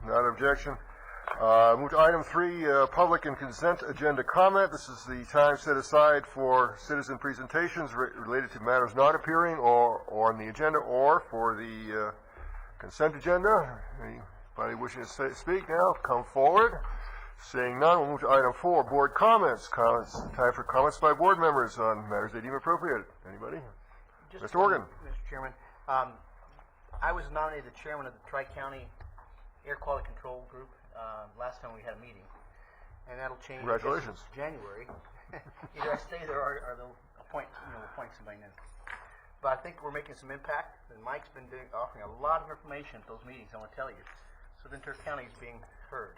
Not objection. Move to item 3, public and consent agenda comment. This is the time set aside for citizen presentations related to matters not appearing or on the agenda or for the consent agenda. Anybody wishing to speak now, come forward. Seeing none, we'll move to item 4, board comments. Time for comments by board members on matters they deem appropriate. Anybody? Mr. Organ. Mr. Chairman, I was nominated the chairman of the Tri-County Air Quality Control Group last time we had a meeting, and that'll change. Congratulations. January. Either I stay there or they'll appoint somebody new. But I think we're making some impact, and Mike's been offering a lot of information at those meetings, I want to tell you. So Ventura County is being heard.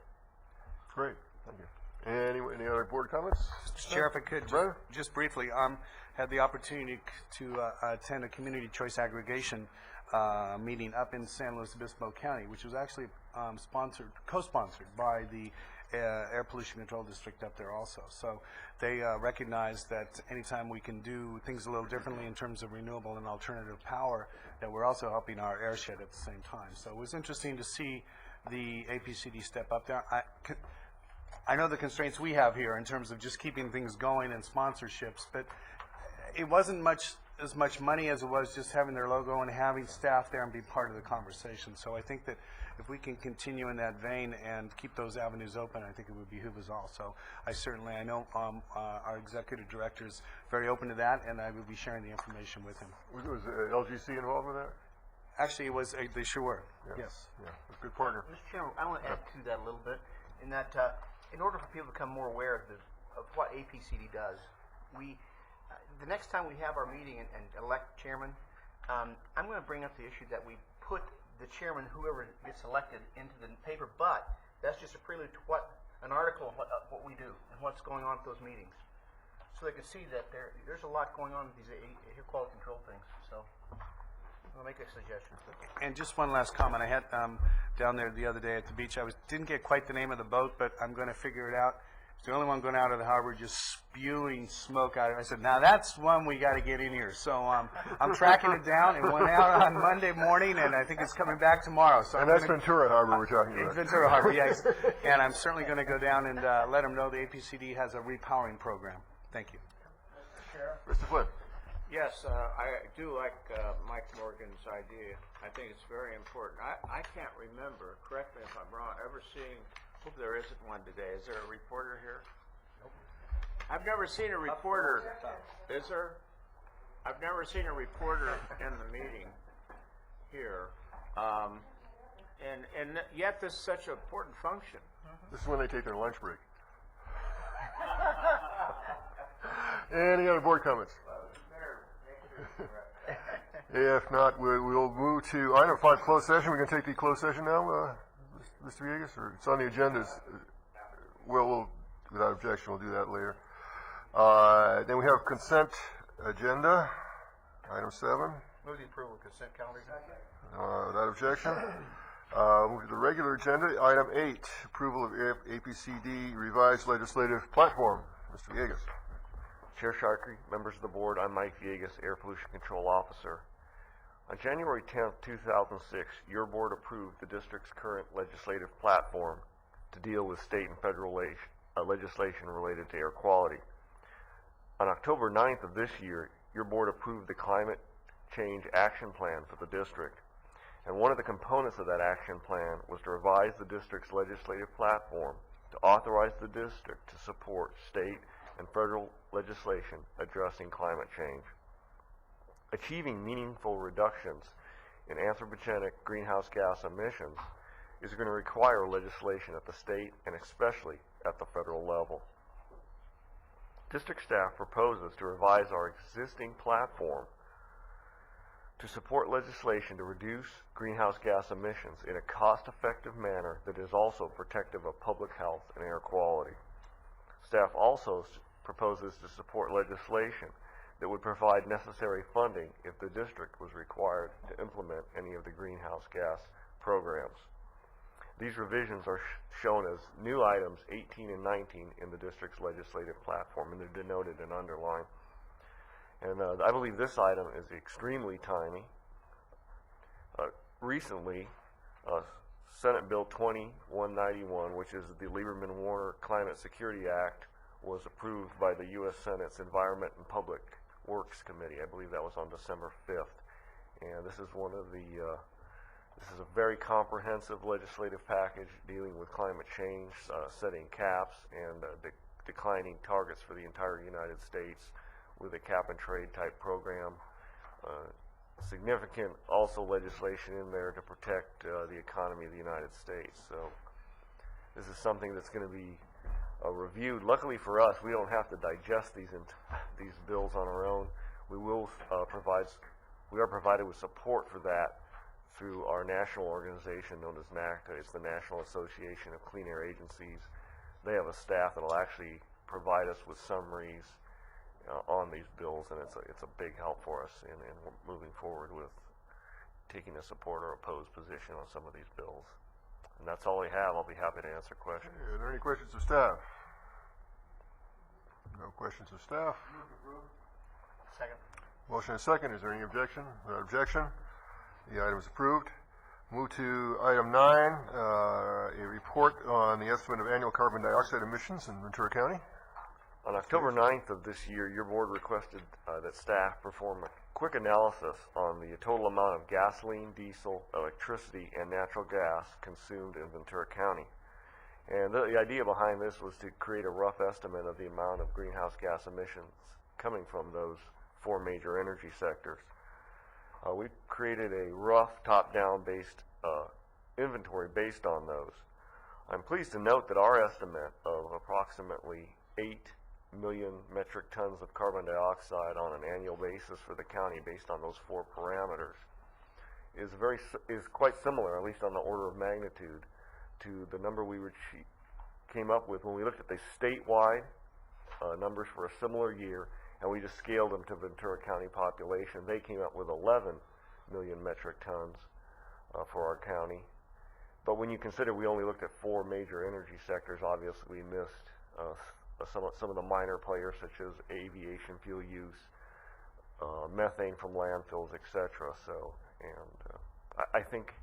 Great, thank you. Any other board comments? Mr. Chair, if I could, just briefly, had the opportunity to attend a community choice aggregation meeting up in San Luis Obispo County, which was actually co-sponsored by the Air Pollution Control District up there also. So they recognize that anytime we can do things a little differently in terms of renewable and alternative power, that we're also helping our airshed at the same time. So it was interesting to see the APCD step up there. I know the constraints we have here in terms of just keeping things going and sponsorships, but it wasn't as much money as it was just having their logo and having staff there and be part of the conversation. So I think that if we can continue in that vein and keep those avenues open, I think it would behoove us all. So I know our executive director is very open to that, and I will be sharing the information with him. Was LGC involved with that? Actually, it was they sure were. Yeah. Yes. Yeah, it was a good partner. Mr. Chairman, I want to add to that a little bit, in that in order for people to become more aware of what APCD does, the next time we have our meeting and elect chairman, I'm going to bring up the issue that we put the chairman, whoever gets elected, into the paper, but that's just a prelude to an article of what we do and what's going on at those meetings. So they can see that there's a lot going on with these air quality control things. So I'll make a suggestion. And just one last comment. I had down there the other day at the beach. I didn't get quite the name of the boat, but I'm going to figure it out. It's the only one going out of the harbor, just spewing smoke out of it. I said, now that's one we got to get in here. So I'm tracking it down. It went out on Monday morning, and I think it's coming back tomorrow. So and that's Ventura Harbor we're talking about. Ventura Harbor, yes. And I'm certainly going to go down and let them know the APCD has a repowering program. Thank you. Mr. Flynn. Yes, I do like Mike Morgan's idea. I think it's very important. I can't remember, correct me if I'm wrong, ever seeing, hope there isn't one today. Is there a reporter here? Nope. I've never seen a reporter. Is there? I've never seen a reporter in the meeting here. And yet this is such an important function. This is when they take their lunch break. Any other board comments? If not, we'll move to item 5, closed session. We're going to take the closed session now, Mr. Villegas, or it's on the agenda. We'll, without objection, we'll do that later. Then we have consent agenda, item 7. Move the approval of consent calendar. Without objection. Move to the regular agenda, item 8, approval of APCD revised legislative platform. Mr. Villegas. Chair Sharkey, members of the board, I'm Mike Villegas, Air Pollution Control Officer. On January 10th, 2006, your board approved the district's current legislative platform to deal with state and federal legislation related to air quality. On October 9th of this year, your board approved the Climate Change Action Plan for the district. And one of the components of that action plan was to revise the district's legislative platform to authorize the district to support state and federal legislation addressing climate change. Achieving meaningful reductions in anthropogenic greenhouse gas emissions is going to require legislation at the state and especially at the federal level. District staff proposes to revise our existing platform to support legislation to reduce greenhouse gas emissions in a cost-effective manner that is also protective of public health and air quality. Staff also proposes to support legislation that would provide necessary funding if the district was required to implement any of the greenhouse gas programs. These revisions are shown as new items 18 and 19 in the district's legislative platform, and they're denoted and underlined. And I believe this item is extremely timely. Recently, Senate Bill 2191, which is the Lieberman-Warner Climate Security Act, was approved by the U.S. Senate's Environment and Public Works Committee. I believe that was on December 5th. And this is one of the, this is a very comprehensive legislative package dealing with climate change, setting caps and declining targets for the entire United States with a cap and trade type program. Significant also legislation in there to protect the economy of the United States. So this is something that's going to be reviewed. Luckily for us, we don't have to digest these bills on our own. We will we are provided with support for that through our national organization known as NACTA. It's the National Association of Clean Air Agencies. They have a staff that will actually provide us with summaries on these bills, and it's a big help for us in moving forward with taking a support or opposed position on some of these bills. And that's all I have. I'll be happy to answer questions. Are there any questions of staff? No questions of staff. Second. Motion and second. Is there any objection? Without objection, the item is approved. Move to item 9, a report on the estimate of annual carbon dioxide emissions in Ventura County. On October 9th of this year, your board requested that staff perform a quick analysis on the total amount of gasoline, diesel, electricity, and natural gas consumed in Ventura County. And the idea behind this was to create a rough estimate of the amount of greenhouse gas emissions coming from those 4 major energy sectors. We created a rough top-down based inventory based on those. I'm pleased to note that our estimate of approximately 8 million metric tons of carbon dioxide on an annual basis for the county based on those 4 parameters is quite similar, at least on the order of magnitude, to the number we came up with when we looked at the statewide numbers for a similar year, and we just scaled them to Ventura County population. They came up with 11 million metric tons for our county. But when you consider we only looked at 4 major energy sectors, obviously we missed some of the minor players, such as aviation fuel use, methane from landfills, etc. So, and I think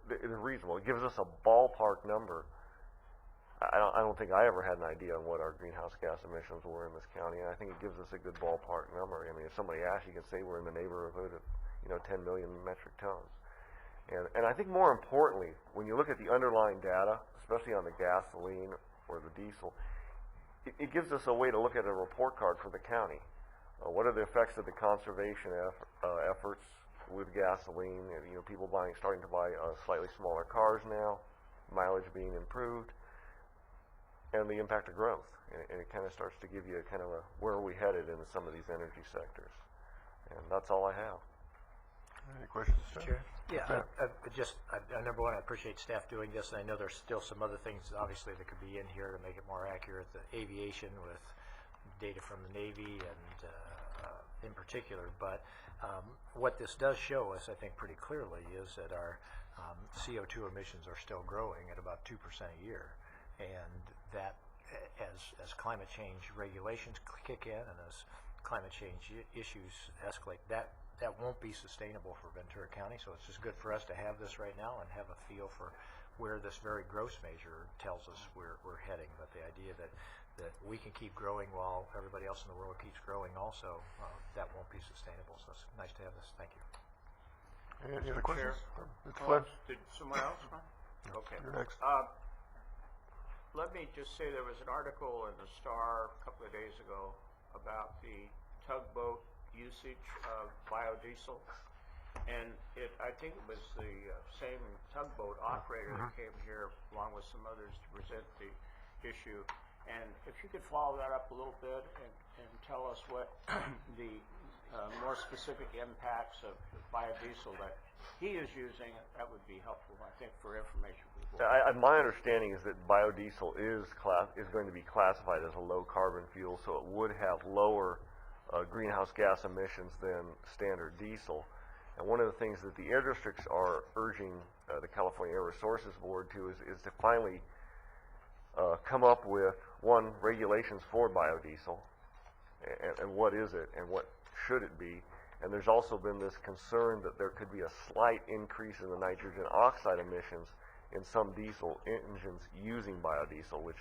it is reasonable. It gives us a ballpark number. I don't think I ever had an idea on what our greenhouse gas emissions were in this county, and I think it gives us a good ballpark number. I mean, if somebody asks, you can say we're in the neighborhood of 10 million metric tons. And I think more importantly, when you look at the underlying data, especially on the gasoline or the diesel, it gives us a way to look at a report card for the county. What are the effects of the conservation efforts with gasoline? People starting to buy slightly smaller cars now, mileage being improved, and the impact of growth. And it kind of starts to give you a kind of where are we headed in some of these energy sectors. And that's all I have. Any questions? Chair? Yeah, number one, I appreciate staff doing this, and I know there's still some other things, obviously, that could be in here to make it more accurate. The aviation with data from the Navy and in particular, but what this does show us, I think, pretty clearly is that our CO2 emissions are still growing at about 2% a year, and that as climate change regulations kick in and as climate change issues escalate, that won't be sustainable for Ventura County. So it's just good for us to have this right now and have a feel for where this very gross measure tells us we're heading. But the idea that we can keep growing while everybody else in the world keeps growing also, that won't be sustainable. So it's nice to have this. Thank you. Any other questions? Mr. Oh, Flynn? did someone else? Okay. You're next. Let me just say there was an article in the Star a couple of days ago about the tugboat usage of biodiesel, and I think it was the same tugboat operator that came here along with some others to present the issue. And if you could follow that up a little bit and tell us what the more specific impacts of biodiesel that he is using, that would be helpful, I think, for information people. My understanding is that biodiesel is going to be classified as a low carbon fuel, so it would have lower greenhouse gas emissions than standard diesel. And one of the things that the air districts are urging the California Air Resources Board to is to finally come up with, one, regulations for biodiesel, and what is it, and what should it be. And there's also been this concern that there could be a slight increase in the nitrogen oxide emissions in some diesel engines using biodiesel, which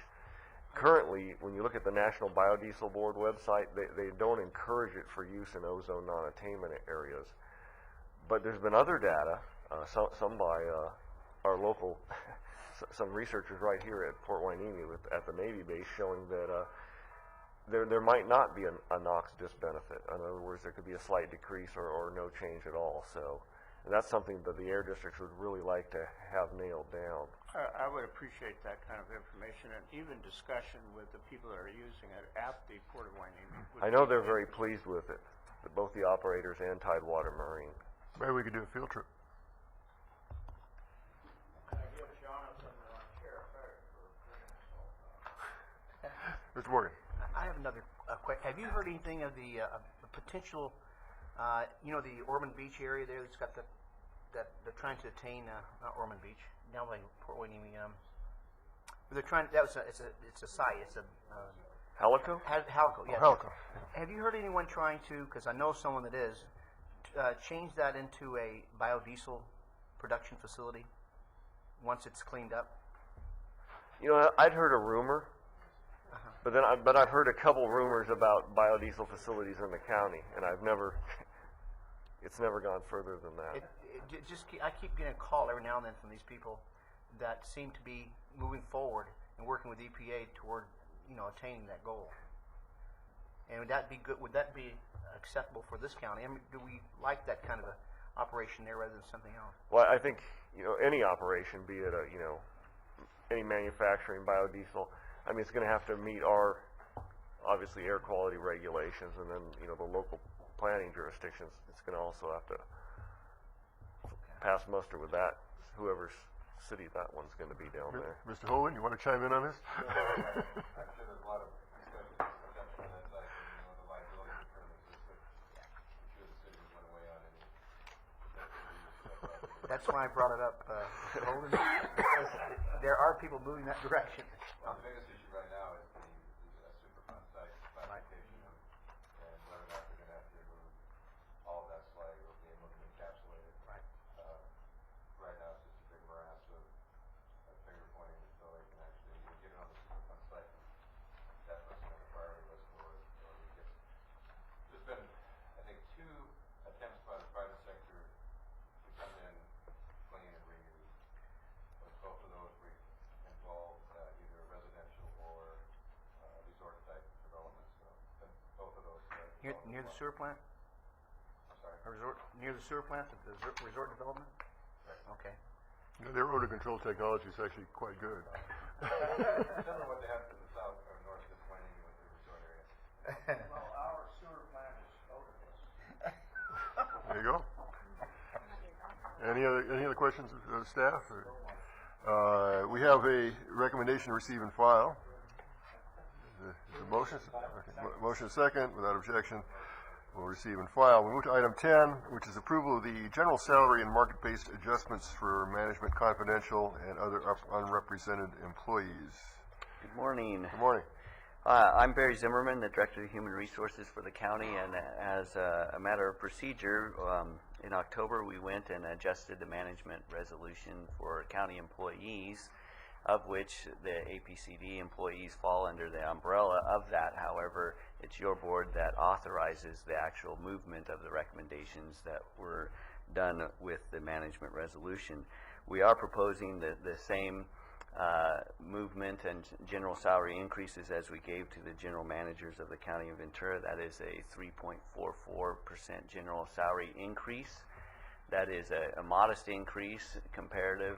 currently, when you look at the National Biodiesel Board website, they don't encourage it for use in ozone non-attainment areas. But there's been other data, some by our local, some researchers right here at Port Hueneme at the Navy base, showing that there might not be a NOx disbenefit. In other words, there could be a slight decrease or no change at all. So that's something that the air districts would really like to have nailed down. I would appreciate that kind of information and even discussion with the people that are using it at the Port of Hueneme. I know they're very pleased with it, both the operators and Tidewater Marine. Maybe we could do a field trip. Mr. Morgan. I have another question. Have you heard anything of the potential, the Ormond Beach area there that's got that they're trying to attain, not Ormond Beach, now like Port Hueneme, they're trying, it's a site, it's a, Halico? Halico, yeah. Halico. Have you heard anyone trying to, because I know someone that is, change that into a biodiesel production facility once it's cleaned up? I'd heard a rumor, but I've heard a couple rumors about biodiesel facilities in the county, and it's never gone further than that. I keep getting a call every now and then from these people that seem to be moving forward and working with EPA toward, attaining that goal. And would that be good? Would that be acceptable for this county? I mean, do we like that kind of a operation there rather than something else? Well, I think any operation, be it any manufacturing biodiesel, I mean, it's going to have to meet our obviously air quality regulations, and then the local planning jurisdictions. It's going to also have to pass muster with that, whoever's city that one's going to be down there. Mr. Holden, you want to chime in on this? Actually, there's a lot of discussion on that side, the liability determinants is that I'm sure the city went away on any potential use. That's why I brought it up, Mr. Holden, because there are people moving that direction. Well, the biggest issue right now is the Superfund site classification and whether or not they're going to have to remove all of that slag or be able to encapsulate it. Right. Right now, it's just a big morass of finger pointing until they can actually get it on the Superfund site. That's what's on the priority list for it. There's been, I think, 2 attempts by the private sector to come in, clean, and reuse. But both of those involve either residential or resort type development. So both of those. Near the sewer plant? I'm sorry. Near the sewer plant, the resort development? Right. Okay. Their odor control technology is actually quite good. I don't know what they have to the south or north of Hueneme with the resort area. Well, our sewer plant is odorless. There you go. Any other questions of staff? We have a recommendation to receive and file. Is there a motion? Okay. Motion second, without objection. We'll receive and file. We move to item 10, which is approval of the general salary and market-based adjustments for management confidential and other unrepresented employees. Good morning. Good morning. I'm Barry Zimmerman, the Director of Human Resources for the county, and as a matter of procedure, in October we went and adjusted the management resolution for county employees, of which the APCD employees fall under the umbrella of that. However, it's your board that authorizes the actual movement of the recommendations that were done with the management resolution. We are proposing the same movement and general salary increases as we gave to the general managers of the County of Ventura. That is a 3.44% general salary increase. That is a modest increase. Comparative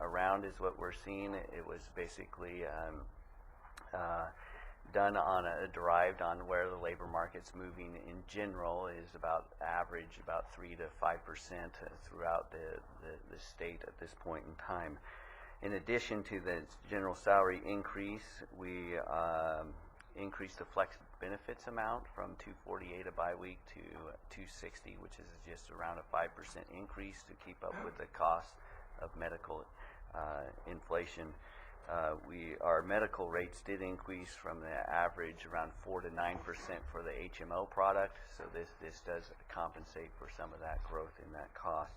around is what we're seeing. It was basically done on derived on where the labor market's moving in general is about average about 3 to 5% throughout the state at this point in time. In addition to the general salary increase, we increased the flex benefits amount from $248 a bie-week to $260, which is just around a 5% increase to keep up with the cost of medical inflation. Our medical rates did increase from the average around 4 to 9% for the HMO product, so this does compensate for some of that growth in that cost.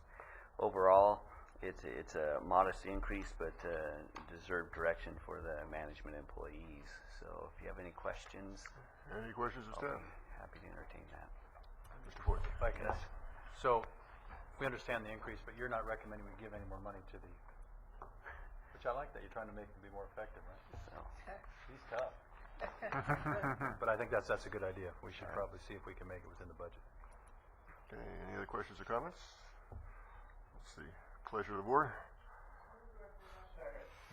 Overall, it's a modest increase, but deserved direction for the management employees. So if you have any questions, Any questions of I'll staff? be happy to entertain that. Mr. Ford? If I can ask, so, we understand the increase, but you're not recommending we give any more money to the, which I like that, you're trying to make them be more effective, right? So, He's tough. But I think that's a good idea. We should probably see if we can make it within the budget. Okay, any other questions or comments? Let's see, pleasure of the board.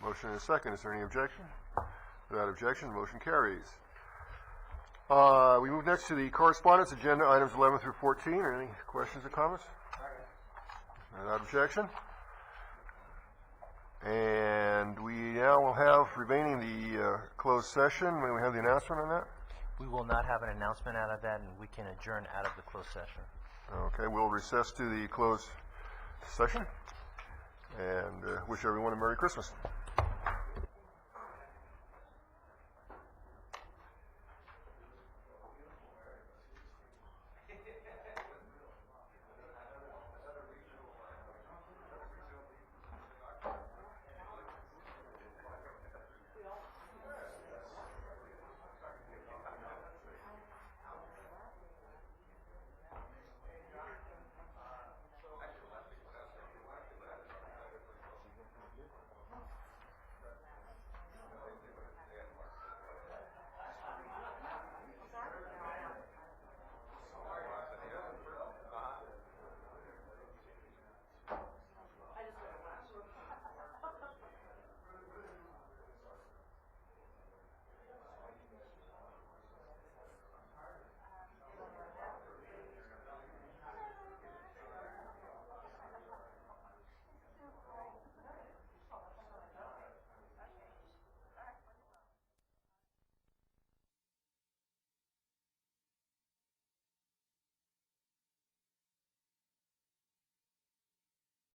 Motion and a second, is there any objection? Without objection, motion carries. We move next to the correspondence, agenda items 11 through 14. Are any questions or comments? Without objection. And we now will have remaining the closed session. May we have the announcement on that? We will not have an announcement out of that, and we can adjourn out of the closed session. Okay, we'll recess to the closed session and wish everyone a Merry Christmas.